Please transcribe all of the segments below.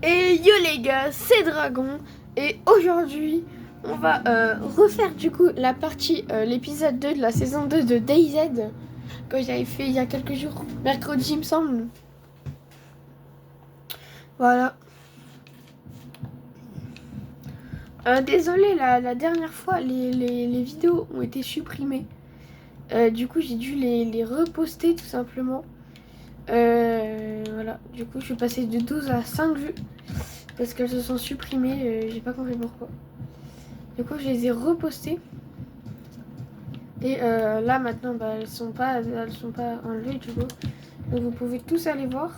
Et yo les gars, c'est Dragon. Et aujourd'hui, on va refaire du coup la partie, l'épisode 2 de la saison 2 de DayZ que j'avais fait il y a quelques jours, mercredi il me semble. Voilà. Désolé, la dernière fois, les vidéos ont été supprimées. Du coup, j'ai dû les reposter tout simplement. Voilà, du coup, je suis passée de 12 à 5 vues. Parce qu'elles se sont supprimées, j'ai pas compris pourquoi. Du coup, je les ai repostées. Et là, maintenant, bah, elles sont pas enlevées, du coup. Donc, vous pouvez tous aller voir.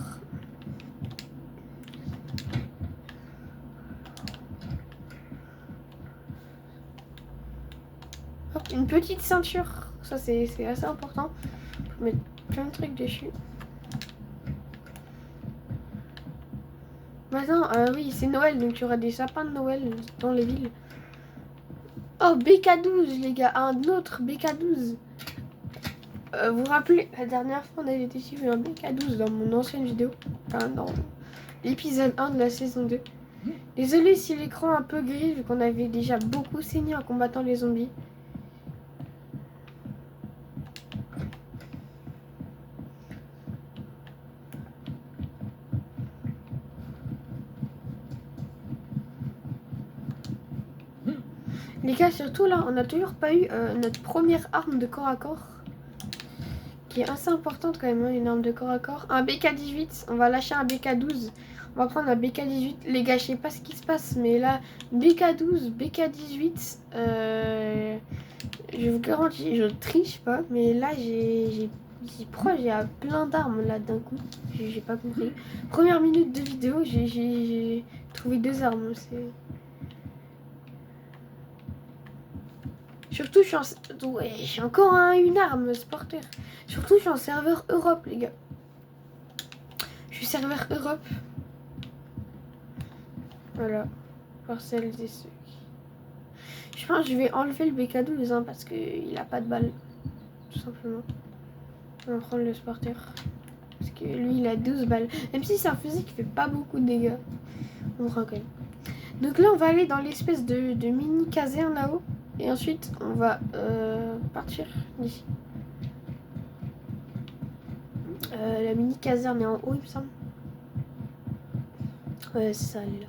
Hop, une petite ceinture. Ça, c'est assez important. On peut mettre plein de trucs dessus. Maintenant, oui, c'est Noël, donc il y aura des sapins de Noël dans les villes. Oh, BK12, les gars, un autre BK12. Vous vous rappelez, la dernière fois, on avait été suivi un BK12 dans mon ancienne vidéo. Enfin, dans l'épisode 1 de la saison 2. Désolé si l'écran est un peu gris, vu qu'on avait déjà beaucoup saigné en combattant les zombies. Les gars, surtout là, on n'a toujours pas eu notre première arme de corps à corps. Qui est assez importante quand même, hein, une arme de corps à corps. Un BK18, on va lâcher un BK12. On va prendre un BK18. Les gars, je sais pas ce qui se passe, mais là, BK12, BK18, je vous garantis, je triche pas, mais là, j'ai plein d'armes là d'un coup. J'ai pas compris. Première minute de vidéo, j'ai trouvé 2 armes. Surtout, j'ai encore une arme, sporteur. Surtout, je suis en serveur Europe, les gars. Je suis serveur Europe. Voilà. Pour celles et ceux. Je pense que je vais enlever le BK12 hein, parce qu'il a pas de balle. Tout simplement. On va prendre le sporteur. Parce que lui, il a 12 balles. Même si c'est un fusil qui fait pas beaucoup de dégâts. On prend quand même. Donc là, on va aller dans l'espèce de mini caserne là-haut. Et ensuite, on va partir d'ici. La mini caserne est en haut, il me semble. Ouais, c'est ça, elle est là.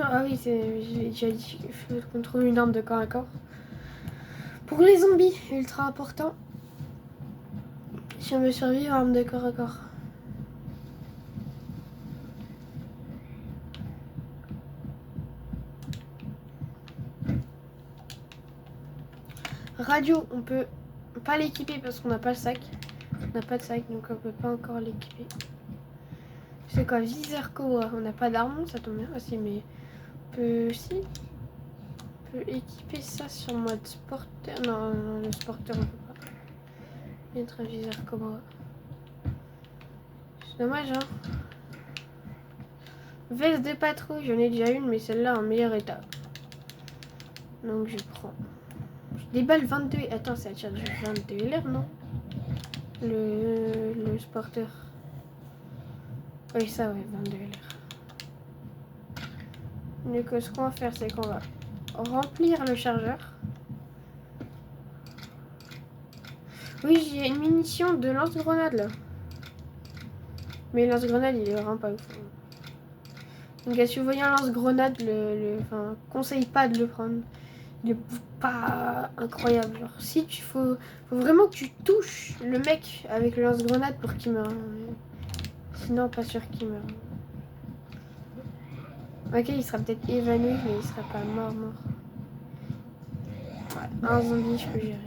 Ah oui, j'ai déjà dit qu'il faut qu'on trouve une arme de corps à corps. Pour les zombies, ultra important. Si on veut survivre, arme de corps à corps. Radio, on peut pas l'équiper parce qu'on n'a pas le sac. On n'a pas de sac, donc on peut pas encore l'équiper. C'est quoi, viseur Cobra? On n'a pas d'arme, ça tombe bien aussi, mais on peut aussi. On peut équiper ça sur mode sporteur. Non, non, le sporteur on peut pas. Mettre un viseur Cobra. C'est dommage, hein. Veste de patrouille, j'en ai déjà une, mais celle-là en meilleur état. Donc je prends. Des balles 22. Attends, c'est la charge 22 LR, non? Le sporteur. Oui, ça, ouais, 22 LR. Donc, ce qu'on va faire, c'est qu'on va remplir le chargeur. Oui, j'ai une munition de lance-grenade là. Mais le lance-grenade, il est vraiment pas ouf. Donc, si vous voyez un lance-grenade, enfin, conseille pas de le prendre. Il est pas incroyable. Genre, si tu faut vraiment que tu touches le mec avec le lance-grenade pour qu'il meure. Sinon, pas sûr qu'il meure. Ok, il sera peut-être évanoui, mais il sera pas mort. Ouais, un zombie, je peux gérer.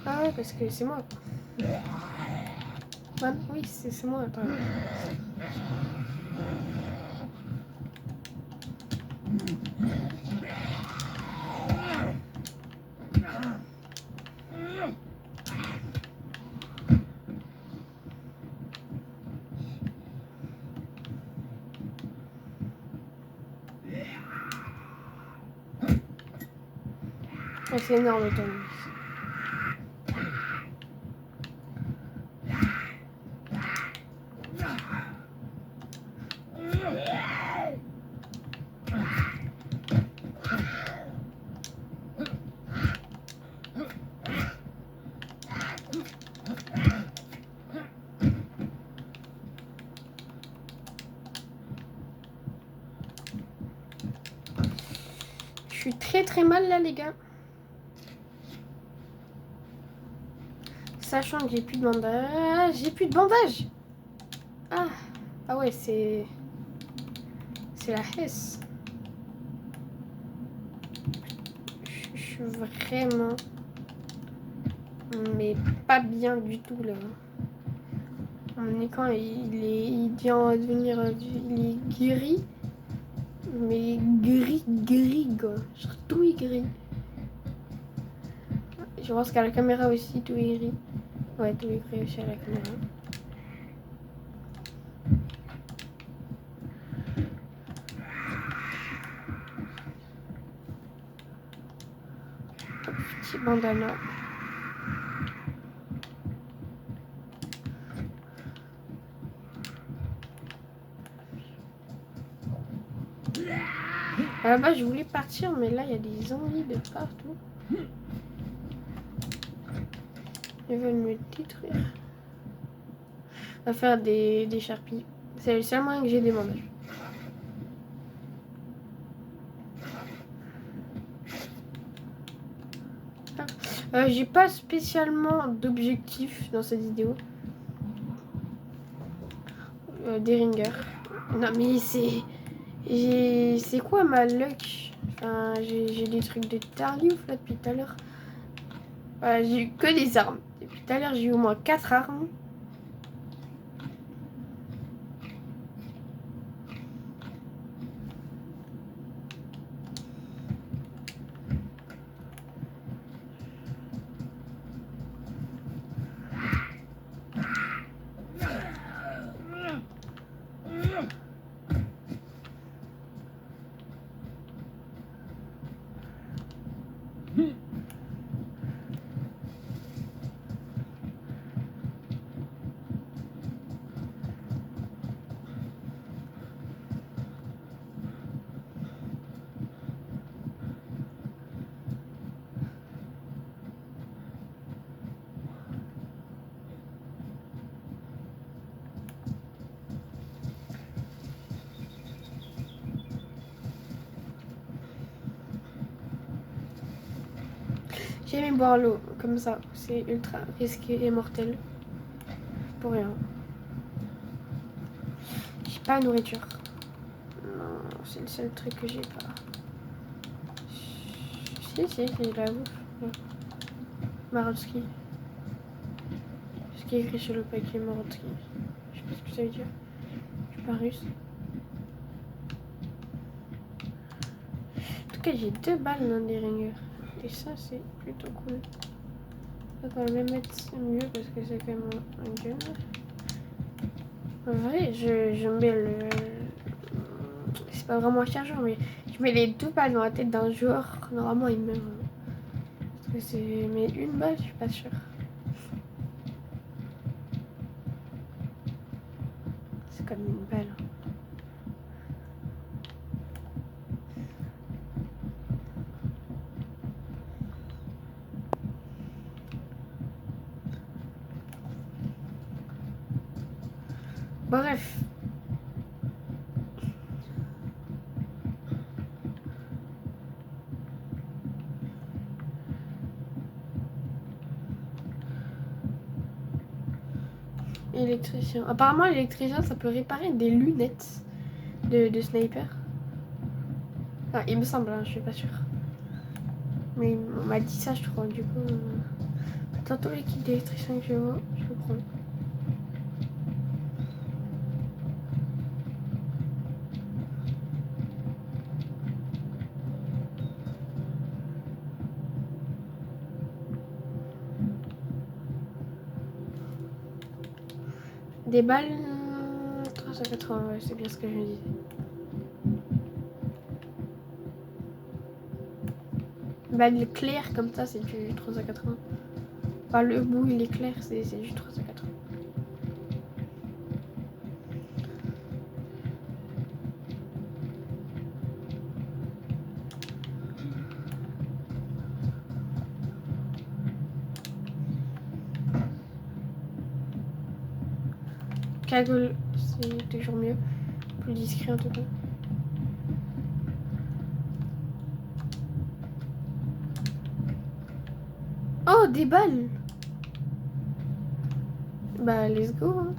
Ah ouais, parce que c'est moi. Ouais, oui, c'est moi. Attends. Ouais, c'est énorme le tournevis. Je suis très mal là les gars. Sachant que j'ai plus de bandage. J'ai plus de bandage. Ah ouais, c'est la Hesse. Je suis vraiment mais pas bien du tout là. Mon écran il vient de devenir il est gris. Mais gris quoi. Genre tout est gris. Je pense qu'à la caméra aussi tout est gris. Ouais, tout est gris aussi à la caméra. Petit bandana. À la base, je voulais partir, mais là, il y a des zombies de partout. Ils veulent me détruire. On va faire des charpies. C'est le seul moyen que j'ai des bandages. J'ai pas spécialement d'objectif dans cette vidéo. Des ringers. Non, mais c'est... C'est quoi ma luck? Enfin, j'ai des trucs de tariouf là depuis tout à l'heure. J'ai eu que des armes. Depuis tout à l'heure, j'ai eu au moins 4 armes. J'ai aimé boire l'eau comme ça. C'est ultra risqué et mortel. Pour rien. J'ai pas de nourriture. Non, c'est le seul truc que j'ai pas. Si, j'ai la bouffe. Ouais. Marotsky. Ce qui est écrit sur le paquet Marotsky. Je sais pas ce que ça veut dire. Je suis pas russe. En tout cas, j'ai 2 balles dans des ringers. Et ça, c'est plutôt cool. On va quand même mettre mieux parce que c'est quand même un gun. En vrai, je mets le... C'est pas vraiment un chargeur, mais je mets les 2 balles dans la tête d'un joueur. Normalement, il meurt. Parce que c'est... Mais une balle, je suis pas sûre. C'est comme une balle. Bref. Électricien. Apparemment, l'électricien, ça peut réparer des lunettes de sniper. Ah, il me semble, hein, je suis pas sûre. Mais on m'a dit ça, je crois. Du coup, tantôt l'équipe d'électricien que je vois, je le prends. Des balles 380, ouais, c'est bien ce que je me disais. Bah, le clair comme ça, c'est du 380. Enfin, le bout, il est clair, c'est du 380. Cagoule, c'est toujours mieux. Plus discret en tout cas. Oh, des balles! Bah, let's go. Hein.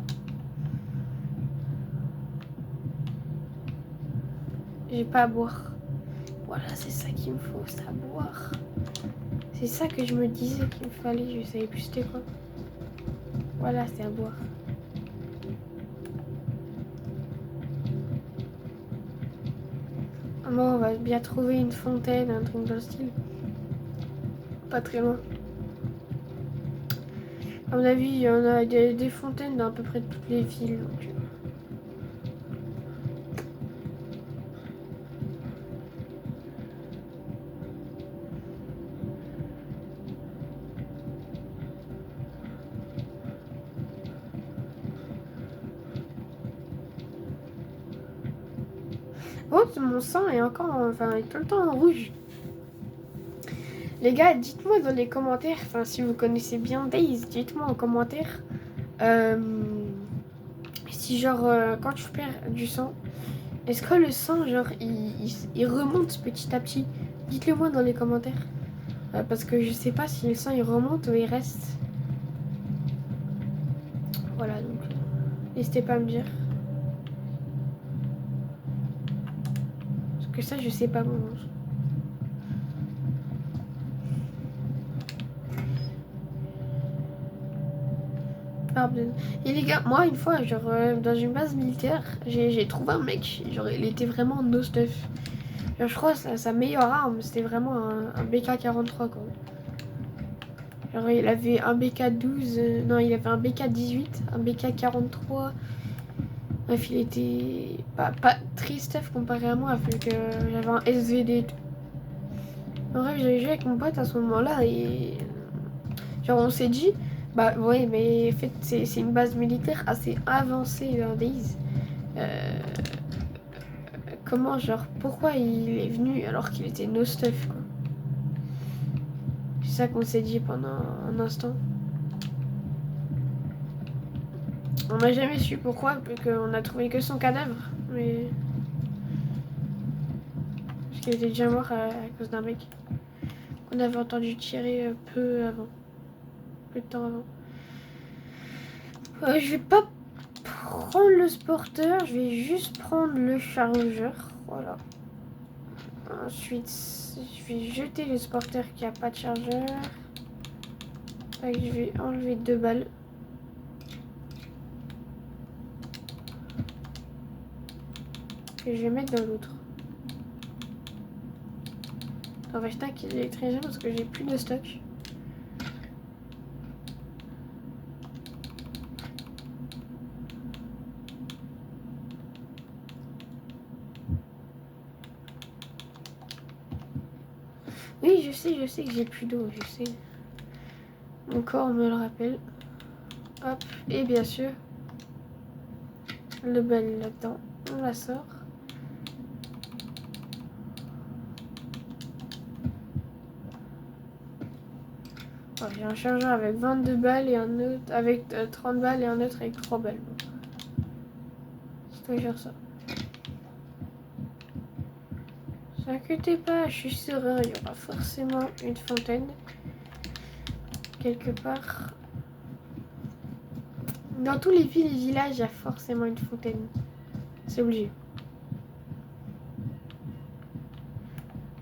J'ai pas à boire. Voilà, c'est ça qu'il me faut, c'est à boire. C'est ça que je me disais qu'il me fallait, je savais plus c'était quoi. Voilà, c'est à boire. Bon, on va bien trouver une fontaine, un truc dans le style. Pas très loin. À mon avis, il y en a des fontaines dans à peu près toutes les villes. Donc... Oh, mon sang est encore, enfin, est tout le temps en rouge. Les gars, dites-moi dans les commentaires, enfin, si vous connaissez bien Days, dites-moi en commentaire si, genre, quand je perds du sang, est-ce que le sang, genre, il remonte petit à petit? Dites-le moi dans les commentaires. Parce que je sais pas si le sang il remonte ou il reste. Voilà, donc n'hésitez pas à me dire. Parce que ça, je sais pas bon. Pardon. Et les gars, moi une fois, genre dans une base militaire, j'ai trouvé un mec, genre il était vraiment no stuff. Genre, je crois que sa meilleure arme, c'était vraiment un BK-43 quoi. Genre il avait un BK-12, non il avait un BK-18, un BK-43. Bref, il était pas très stuff comparé à moi, vu que j'avais un SVD et tout. En vrai, j'avais joué avec mon pote à ce moment-là et genre on s'est dit, bah ouais, mais en fait c'est une base militaire assez avancée dans Days. Euh, comment, genre, pourquoi il est venu alors qu'il était no stuff quoi. C'est ça qu'on s'est dit pendant un instant. On n'a jamais su pourquoi, vu qu'on a trouvé que son cadavre, mais parce qu'il était déjà mort à cause d'un mec qu'on avait entendu tirer peu avant, peu de temps avant. Je vais pas prendre le sporteur, je vais juste prendre le chargeur, voilà. Ensuite, je vais jeter le sporteur qui a pas de chargeur. Tac, je vais enlever 2 balles. Et je vais mettre dans l'autre. On va acheter un kit d'électricien parce que j'ai plus de stock. Oui, je sais que j'ai plus d'eau, je sais. Mon corps me le rappelle. Hop, et bien sûr, le bal là-dedans, on la sort. Oh, j'ai un chargeur avec 22 balles et un autre avec 30 balles et un autre avec 3 balles. C'est toi faire ça. Ne vous inquiétez pas, je suis serein, il y aura forcément une fontaine quelque part. Dans tous les villes et villages, il y a forcément une fontaine. C'est obligé.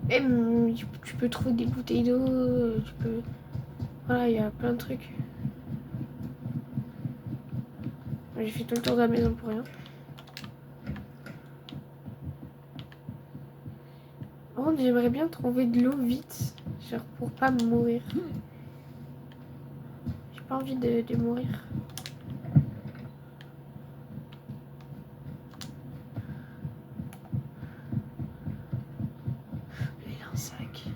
Même, tu peux trouver des bouteilles d'eau, tu peux... Voilà, il y a plein de trucs. J'ai fait tout le tour de la maison pour rien. Par contre, j'aimerais bien trouver de l'eau vite, genre pour pas mourir. J'ai pas envie de mourir. Il a un sac.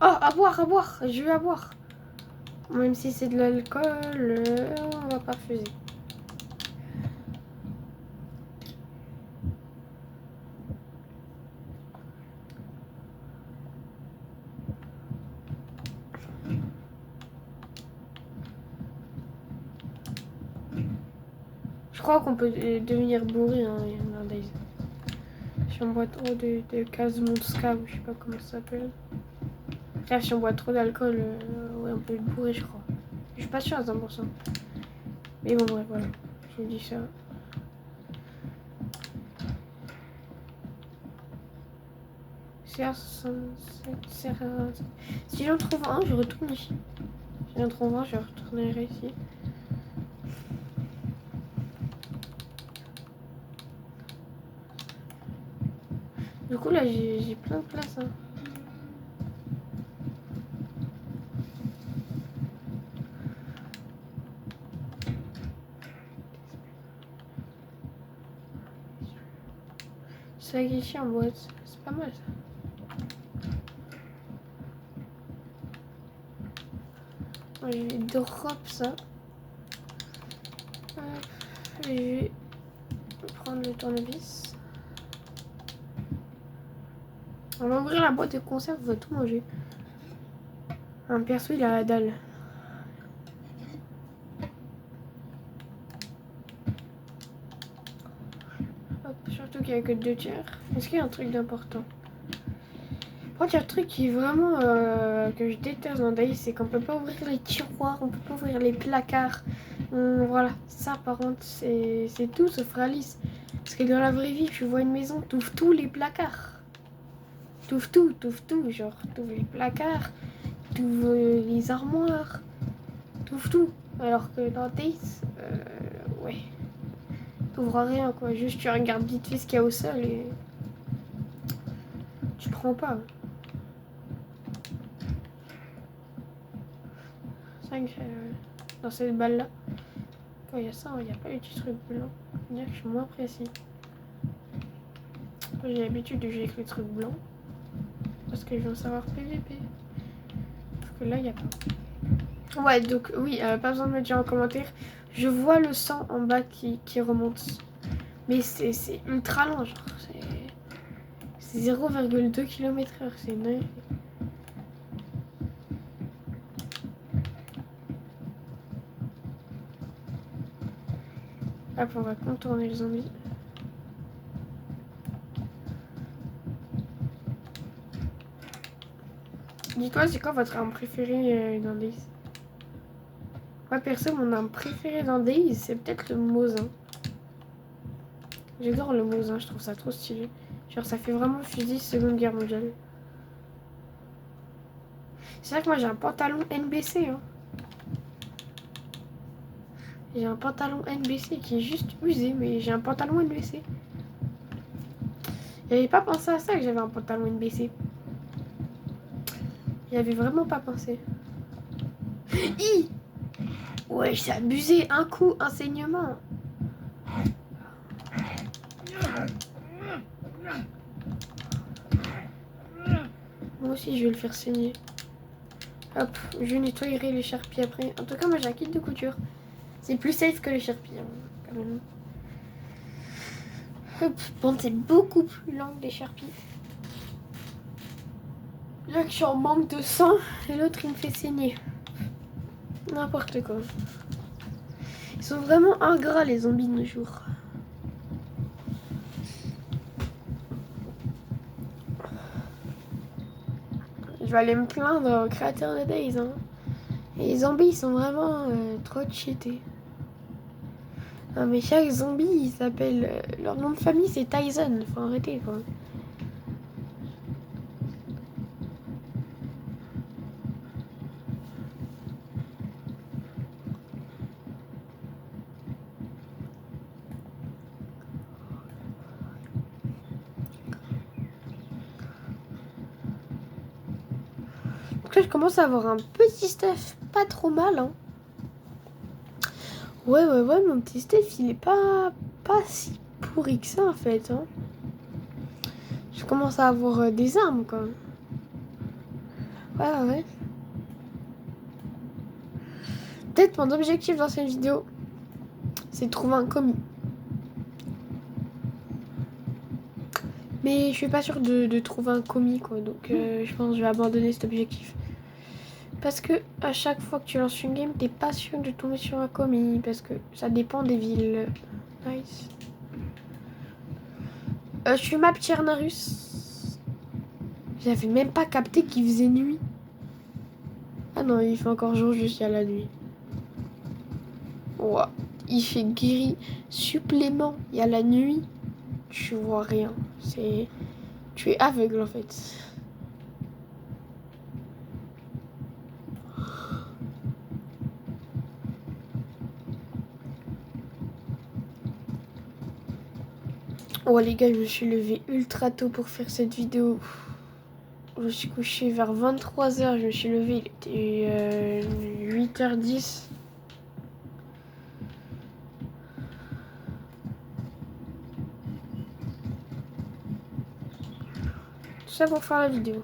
Oh, à boire, je vais à boire. Même si c'est de l'alcool, on va pas refuser. Je crois qu'on peut devenir bourré hein, nowadays. Si on boit trop de Kazmonska ou je sais pas comment ça s'appelle. Là, si on boit trop d'alcool, ouais, on peut être bourré, je crois. Je suis pas sûre à 100%. Mais bon, bref, voilà. Je vous dis ça. CR67, CR... Si j'en trouve un, je retourne ici. Si j'en trouve un, je retournerai ici. Du coup, là, j'ai plein de place. Hein. Spaghetti en boîte, c'est pas mal ça. Je vais drop ça. Je vais prendre le tournevis. On va ouvrir la boîte de conserve, on va tout manger. Un perso, il a la dalle. Hop, surtout qu'il n'y a que 2 tiers. Est-ce qu'il y a un truc d'important? Par contre, il y a un truc qui est vraiment que je déteste dans Daïs, c'est qu'on peut pas ouvrir les tiroirs, on peut pas ouvrir les placards. Voilà, ça par contre, c'est tout sauf réaliste. Parce que dans la vraie vie, tu vois une maison, t'ouvres tous les placards. T'ouvres tout, genre t'ouvres les placards, t'ouvres les armoires, t'ouvres tout. Alors que dans Days, ouais, t'ouvres rien quoi, juste tu regardes vite fait ce qu'il y a au sol et tu prends pas. 5 dans cette balle là. Quand il y a ça, il n'y a pas les petits trucs blancs. Je veux dire que je suis moins précis. J'ai l'habitude de jouer avec les trucs blancs. Parce que je veux savoir PVP. Parce que là, il n'y a pas. Ouais, donc oui, pas besoin de me dire en commentaire. Je vois le sang en bas qui remonte. Mais c'est ultra lent, genre. C'est 0,2 km/h. C'est dingue. Hop, on va contourner le zombie. Dites-moi, c'est quoi votre arme préférée dans Days? Moi, perso, mon arme préférée dans Days, c'est peut-être le Mosin. J'adore le Mosin, je trouve ça trop stylé. Genre, ça fait vraiment fusil Seconde Guerre mondiale. C'est vrai que moi, j'ai un pantalon NBC. Hein. J'ai un pantalon NBC qui est juste usé, mais j'ai un pantalon NBC. J'avais pas pensé à ça que j'avais un pantalon NBC. J'avais vraiment pas pensé. Hi ouais, j'ai abusé. Un coup, un saignement. Moi aussi, je vais le faire saigner. Hop, je nettoyerai les charpies après. En tout cas, moi, j'ai un kit de couture. C'est plus safe que les charpies, hein, quand même. Hop, bon, c'est beaucoup plus lent que les charpies. Là, que je suis en manque de sang, et l'autre, il me fait saigner. N'importe quoi. Ils sont vraiment ingrats, les zombies de nos jours. Je vais aller me plaindre au créateur de Days. Hein. Et les zombies, ils sont vraiment trop cheatés. Non, mais chaque zombie, il s'appelle... leur nom de famille, c'est Tyson. Faut arrêter, quoi. tout cas, je commence à avoir un petit stuff pas trop mal. Hein. Ouais, mon petit stuff, il est pas si pourri que ça, en fait. Hein. Je commence à avoir des armes, quoi. Ouais. Peut-être mon objectif dans cette vidéo, c'est de trouver un commis. Mais je suis pas sûre de trouver un commis, quoi. Donc je pense que je vais abandonner cet objectif. Parce que à chaque fois que tu lances une game, t'es pas sûr de tomber sur un commis. Parce que ça dépend des villes. Nice. Je suis map Tchernarus. J'avais même pas capté qu'il faisait nuit. Ah non, il fait encore jour jusqu'à la nuit. Wow. Il fait gris. Supplément. Il y a la nuit. Tu vois rien. Tu es aveugle en fait. Oh les gars, je me suis levé ultra tôt pour faire cette vidéo. Je me suis couché vers 23h. Je me suis levé, il était 8h10. Tout ça pour faire la vidéo.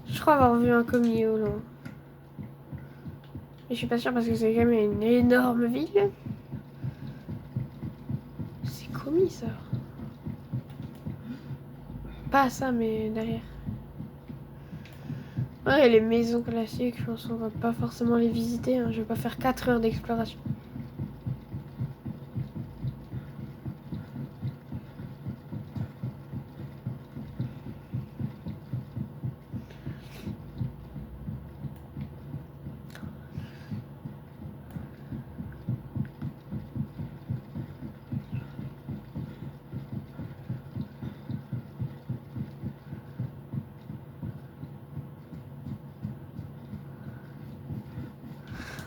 Je crois avoir vu un commis au loin. Mais je suis pas sûre parce que c'est quand même une énorme ville. C'est commis ça. Pas ça, mais derrière. Ouais, les maisons classiques, je pense qu'on va pas forcément les visiter. Hein. Je vais pas faire 4 heures d'exploration.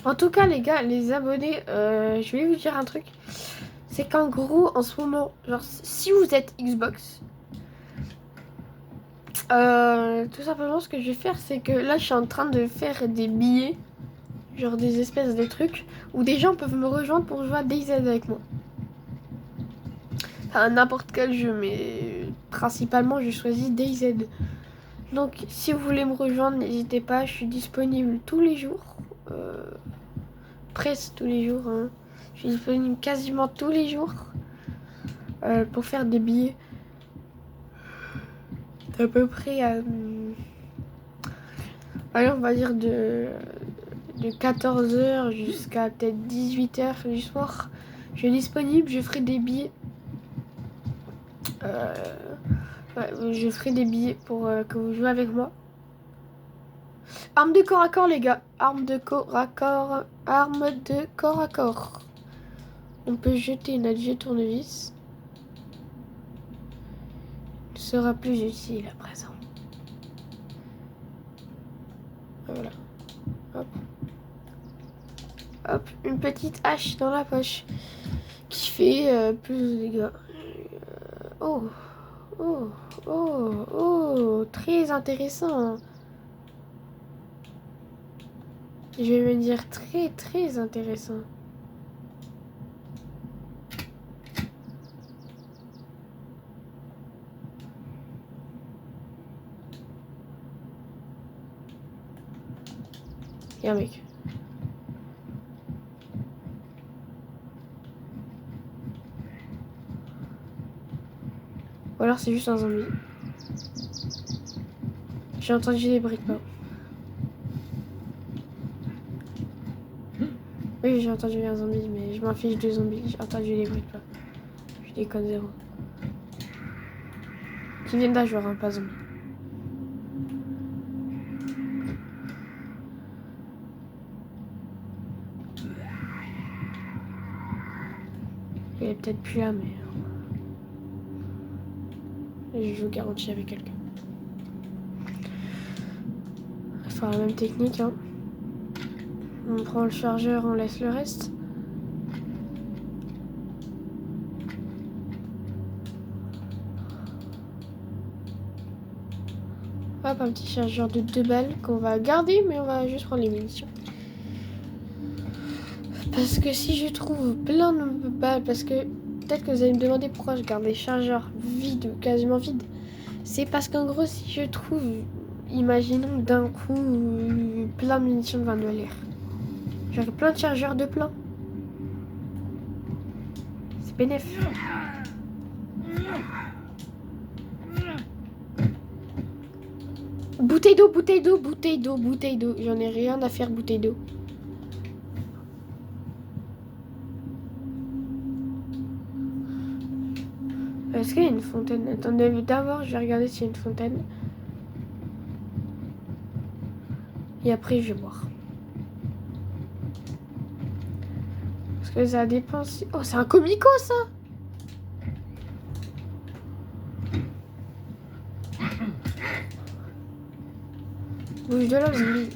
En tout cas, les gars, les abonnés, je vais vous dire un truc. C'est qu'en gros, en ce moment, genre, si vous êtes Xbox, tout simplement, ce que je vais faire, c'est que là, je suis en train de faire des billets, genre des espèces de trucs, où des gens peuvent me rejoindre pour jouer à DayZ avec moi. Enfin, n'importe quel jeu, mais principalement, je choisis DayZ. Donc, si vous voulez me rejoindre, n'hésitez pas, je suis disponible tous les jours. Presque tous les jours. Hein. Je suis disponible quasiment tous les jours pour faire des billets. À peu près, allez, on va dire de 14h jusqu'à peut-être 18h du soir. Je suis disponible, je ferai des billets. Ouais, je ferai des billets pour que vous jouez avec moi. Arme de corps à corps, les gars. Arme de corps à corps. Arme de corps à corps. On peut jeter une adjette tournevis. Il sera plus utile à présent. Voilà. Hop. Hop, une petite hache dans la poche. Qui fait plus de dégâts. Oh. Très intéressant. Je vais me dire très intéressant. Y'a un mec. Ou alors c'est juste un zombie. J'ai entendu des briques pas. Oui, j'ai entendu un zombie, mais je m'en fiche de zombies. J'ai entendu des bruits pas. Je déconne zéro. Qui viennent d'un joueur, hein, pas zombie. Il est peut-être plus là, mais... je joue garantie avec quelqu'un. Il faut la même technique, hein. On prend le chargeur, on laisse le reste. Hop, un petit chargeur de 2 balles qu'on va garder, mais on va juste prendre les munitions. Parce que si je trouve plein de balles, parce que peut-être que vous allez me demander pourquoi je garde les chargeurs vides ou quasiment vides. C'est parce qu'en gros, si je trouve, imaginons d'un coup, plein de munitions de 20 $, j'aurai plein de chargeurs de plein. C'est bénéf. Bouteille d'eau, bouteille d'eau, bouteille d'eau, bouteille d'eau. J'en ai rien à faire, bouteille d'eau. Est-ce qu'il y a une fontaine? Attendez, d'abord, je vais regarder s'il y a une fontaine. Et après, je vais boire. Parce que ça dépend si... Oh, c'est un comico, ça! Bouge de là, vas-y.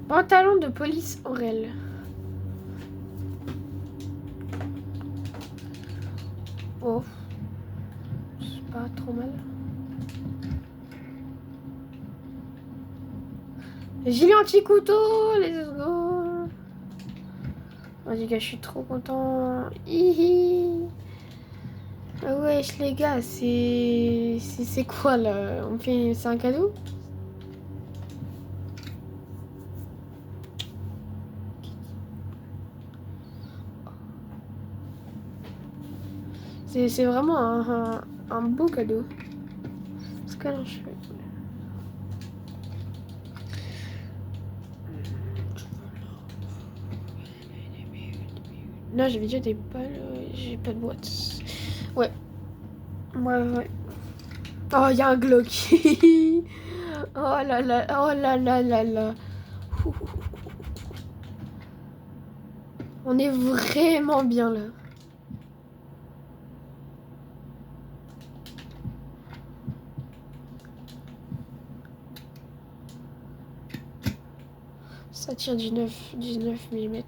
Pantalon de police Aurel. Oh. C'est pas trop mal. Gilet anti-couteau, let's go. Vas-y gars, je suis trop content. Hihi. Ah wesh les gars, c'est quoi là? On fait... C'est un cadeau? C'est vraiment un beau cadeau. Parce que là, je fais... Là, j'avais déjà des balles, j'ai pas de boîte. Ouais. Ouais. Oh, il y a un Glock. Oh là là, oh là là là là. On est vraiment bien là. Ça tire 19 mm.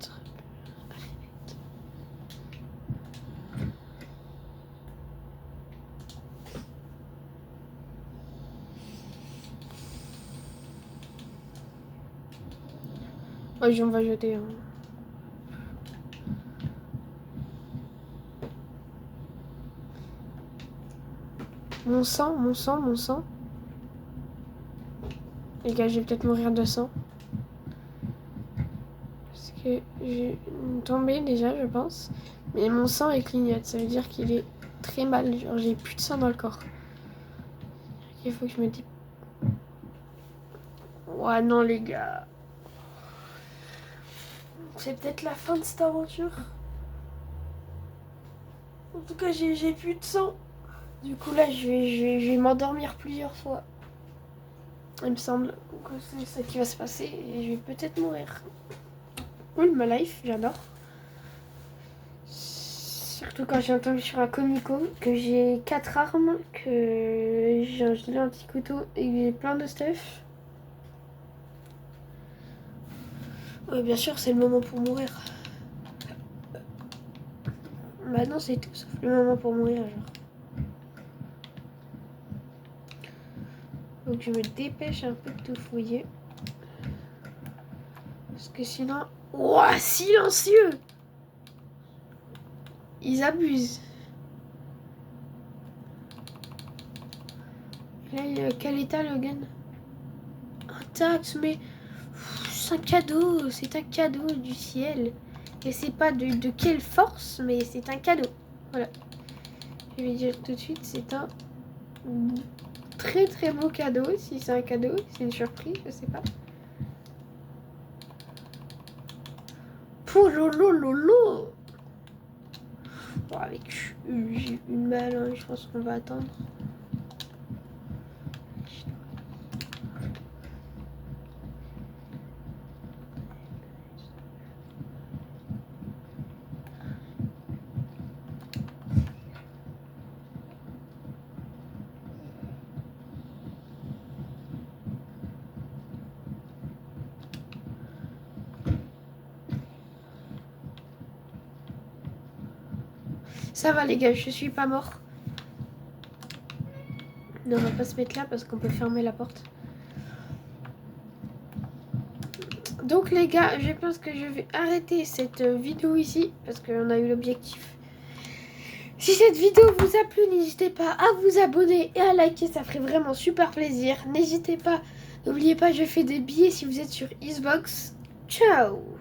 Ouais, on va jeter. Hein. Mon sang. Les gars, je vais peut-être mourir de sang. Parce que j'ai tombé déjà, je pense. Mais mon sang est clignote, ça veut dire qu'il est très mal. Genre, j'ai plus de sang dans le corps. Il faut que je me dise... Ouais, non, les gars. C'est peut-être la fin de cette aventure. En tout cas, j'ai plus de sang. Du coup, là, je vais m'endormir plusieurs fois. Il me semble que c'est ça qui va se passer et je vais peut-être mourir. Cool, ma life, j'adore. Surtout quand j'ai entendu sur un comico que j'ai 4 armes, que j'ai un gilet anti-couteau et que j'ai plein de stuff. Ouais, bien sûr, c'est le moment pour mourir. Bah non, c'est tout, sauf le moment pour mourir, genre. Donc je me dépêche un peu de tout fouiller. Parce que sinon... Ouah, silencieux! Ils abusent. Là, il est à quel état le gun? Intact, mais... juste un cadeau. C'est un cadeau du ciel. Et c'est pas de quelle force, mais c'est un cadeau. Voilà. Je vais dire tout de suite, c'est un très très beau cadeau. Si c'est un cadeau, c'est une surprise, je sais pas. Poulolololo. Bon, avec une balle, hein, je pense qu'on va attendre. Ça va les gars, je suis pas mort. Non, on va pas se mettre là parce qu'on peut fermer la porte. Donc les gars, je pense que je vais arrêter cette vidéo ici parce qu'on a eu l'objectif. Si cette vidéo vous a plu, n'hésitez pas à vous abonner et à liker, ça ferait vraiment super plaisir. N'hésitez pas, n'oubliez pas, je fais des billets si vous êtes sur Xbox. Ciao!